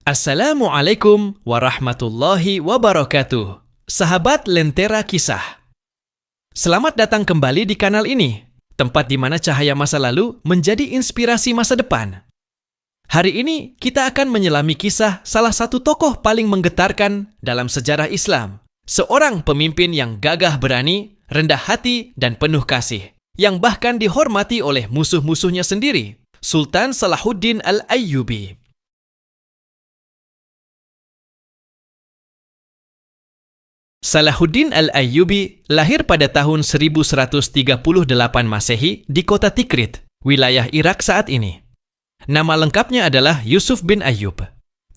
Assalamualaikum warahmatullahi wabarakatuh. Sahabat Lentera Kisah. Selamat datang kembali di kanal ini, tempat di mana cahaya masa lalu menjadi inspirasi masa depan. Hari ini kita akan menyelami kisah salah satu tokoh paling menggetarkan dalam sejarah Islam. Seorang pemimpin yang gagah berani, rendah hati, dan penuh kasih, yang bahkan dihormati oleh musuh-musuhnya sendiri, Sultan Salahuddin Al-Ayyubi. Salahuddin Al-Ayyubi lahir pada tahun 1138 Masehi di kota Tikrit, wilayah Irak saat ini. Nama lengkapnya adalah Yusuf bin Ayyub.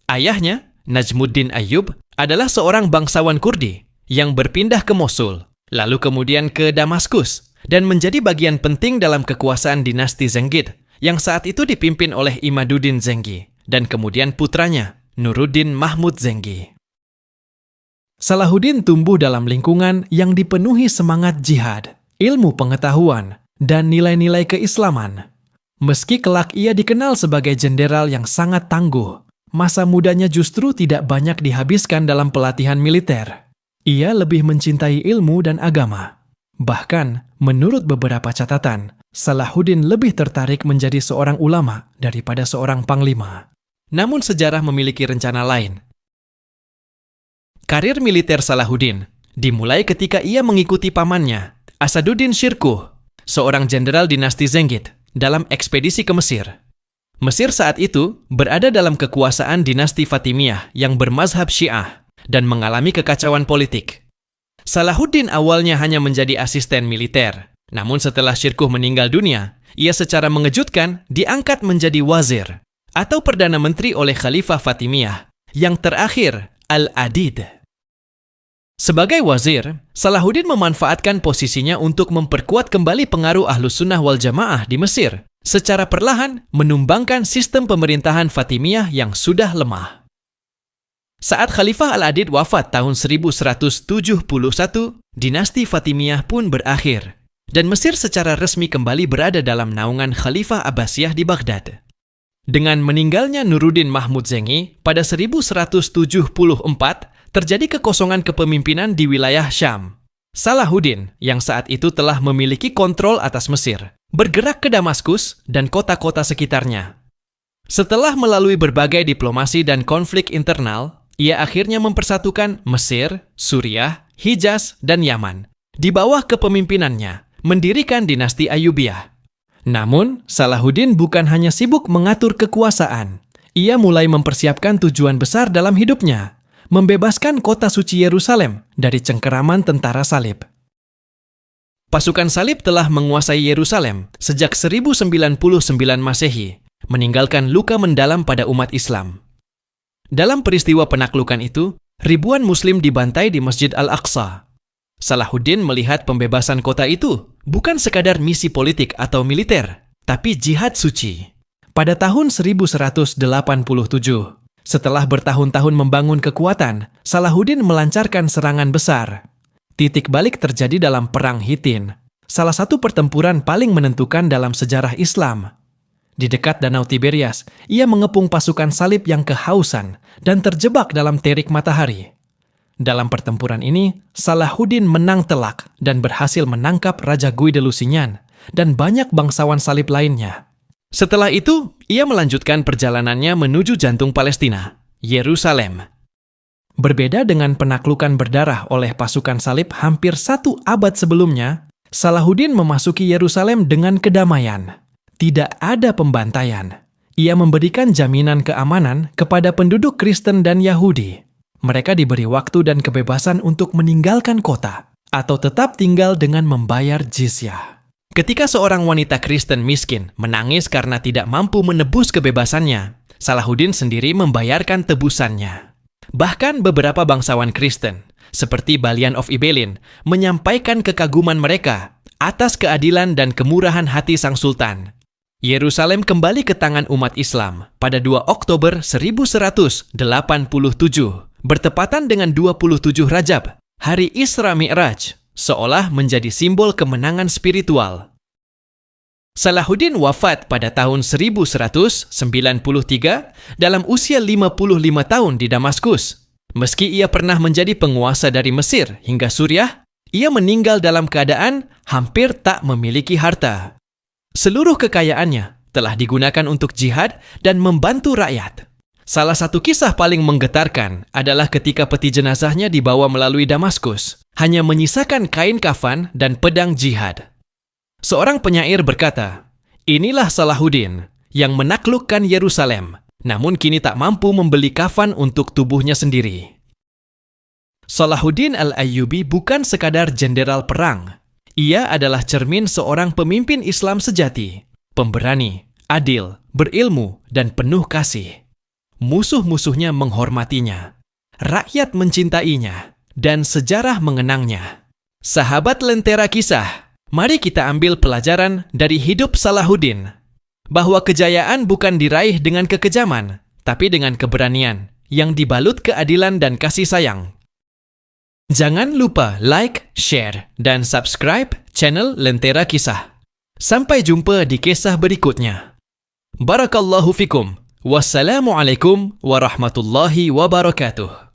Ayahnya, Najmuddin Ayyub, adalah seorang bangsawan Kurdi yang berpindah ke Mosul, lalu kemudian ke Damaskus, dan menjadi bagian penting dalam kekuasaan dinasti Zengid yang saat itu dipimpin oleh Imaduddin Zengi, dan kemudian putranya, Nuruddin Mahmud Zengi. Salahuddin tumbuh dalam lingkungan yang dipenuhi semangat jihad, ilmu pengetahuan, dan nilai-nilai keislaman. Meski kelak ia dikenal sebagai jenderal yang sangat tangguh, masa mudanya justru tidak banyak dihabiskan dalam pelatihan militer. Ia lebih mencintai ilmu dan agama. Bahkan, menurut beberapa catatan, Salahuddin lebih tertarik menjadi seorang ulama daripada seorang panglima. Namun sejarah memiliki rencana lain. Karir militer Salahuddin dimulai ketika ia mengikuti pamannya, Asaduddin Shirkuh, seorang jenderal dinasti Zengid, dalam ekspedisi ke Mesir. Mesir saat itu berada dalam kekuasaan dinasti Fatimiyah yang bermazhab Syiah dan mengalami kekacauan politik. Salahuddin awalnya hanya menjadi asisten militer, namun setelah Shirkuh meninggal dunia, ia secara mengejutkan diangkat menjadi wazir atau perdana menteri oleh Khalifah Fatimiyah, yang terakhir Al-Adid. Sebagai wazir, Salahuddin memanfaatkan posisinya untuk memperkuat kembali pengaruh Ahlus Sunnah wal Jamaah di Mesir, secara perlahan menumbangkan sistem pemerintahan Fatimiyah yang sudah lemah. Saat Khalifah Al-Adid wafat tahun 1171, dinasti Fatimiyah pun berakhir, dan Mesir secara resmi kembali berada dalam naungan Khalifah Abbasiyah di Baghdad. Dengan meninggalnya Nuruddin Mahmud Zengi pada 1174, terjadi kekosongan kepemimpinan di wilayah Syam. Salahuddin, yang saat itu telah memiliki kontrol atas Mesir, bergerak ke Damaskus dan kota-kota sekitarnya. Setelah melalui berbagai diplomasi dan konflik internal, ia akhirnya mempersatukan Mesir, Suriah, Hijaz, dan Yaman di bawah kepemimpinannya, mendirikan dinasti Ayyubiyah. Namun, Salahuddin bukan hanya sibuk mengatur kekuasaan. Ia mulai mempersiapkan tujuan besar dalam hidupnya, membebaskan kota suci Yerusalem dari cengkeraman tentara salib. Pasukan salib telah menguasai Yerusalem sejak 1099 Masehi, meninggalkan luka mendalam pada umat Islam. Dalam peristiwa penaklukan itu, ribuan Muslim dibantai di Masjid Al-Aqsa. Salahuddin melihat pembebasan kota itu bukan sekadar misi politik atau militer, tapi jihad suci. Pada tahun 1187, setelah bertahun-tahun membangun kekuatan, Salahuddin melancarkan serangan besar. Titik balik terjadi dalam Perang Hittin, salah satu pertempuran paling menentukan dalam sejarah Islam. Di dekat Danau Tiberias, ia mengepung pasukan salib yang kehausan dan terjebak dalam terik matahari. Dalam pertempuran ini, Salahuddin menang telak dan berhasil menangkap Raja Guy de Lusignan dan banyak bangsawan salib lainnya. Setelah itu, ia melanjutkan perjalanannya menuju jantung Palestina, Yerusalem. Berbeda dengan penaklukan berdarah oleh pasukan salib hampir 1 abad sebelumnya, Salahuddin memasuki Yerusalem dengan kedamaian. Tidak ada pembantaian. Ia memberikan jaminan keamanan kepada penduduk Kristen dan Yahudi. Mereka diberi waktu dan kebebasan untuk meninggalkan kota atau tetap tinggal dengan membayar jizyah. Ketika seorang wanita Kristen miskin menangis karena tidak mampu menebus kebebasannya, Salahuddin sendiri membayarkan tebusannya. Bahkan beberapa bangsawan Kristen, seperti Balian of Ibelin, menyampaikan kekaguman mereka atas keadilan dan kemurahan hati sang sultan. Yerusalem kembali ke tangan umat Islam pada 2 Oktober 1187, bertepatan dengan 27 Rajab, hari Isra Mi'raj, seolah menjadi simbol kemenangan spiritual. Salahuddin wafat pada tahun 1193 dalam usia 55 tahun di Damaskus. Meski ia pernah menjadi penguasa dari Mesir hingga Suriah, ia meninggal dalam keadaan hampir tak memiliki harta. Seluruh kekayaannya telah digunakan untuk jihad dan membantu rakyat. Salah satu kisah paling menggetarkan adalah ketika peti jenazahnya dibawa melalui Damaskus, hanya menyisakan kain kafan dan pedang jihad. Seorang penyair berkata, "Inilah Salahuddin yang menaklukkan Yerusalem, namun kini tak mampu membeli kafan untuk tubuhnya sendiri." Salahuddin Al-Ayyubi bukan sekadar jenderal perang. Ia adalah cermin seorang pemimpin Islam sejati, pemberani, adil, berilmu, dan penuh kasih. Musuh-musuhnya menghormatinya, rakyat mencintainya, dan sejarah mengenangnya. Sahabat Lentera Kisah, mari kita ambil pelajaran dari hidup Salahuddin, bahwa kejayaan bukan diraih dengan kekejaman, tapi dengan keberanian yang dibalut keadilan dan kasih sayang. Jangan lupa like, share, dan subscribe channel Lentera Kisah. Sampai jumpa di kisah berikutnya. Barakallahu fikum. Wassalamualaikum warahmatullahi wabarakatuh.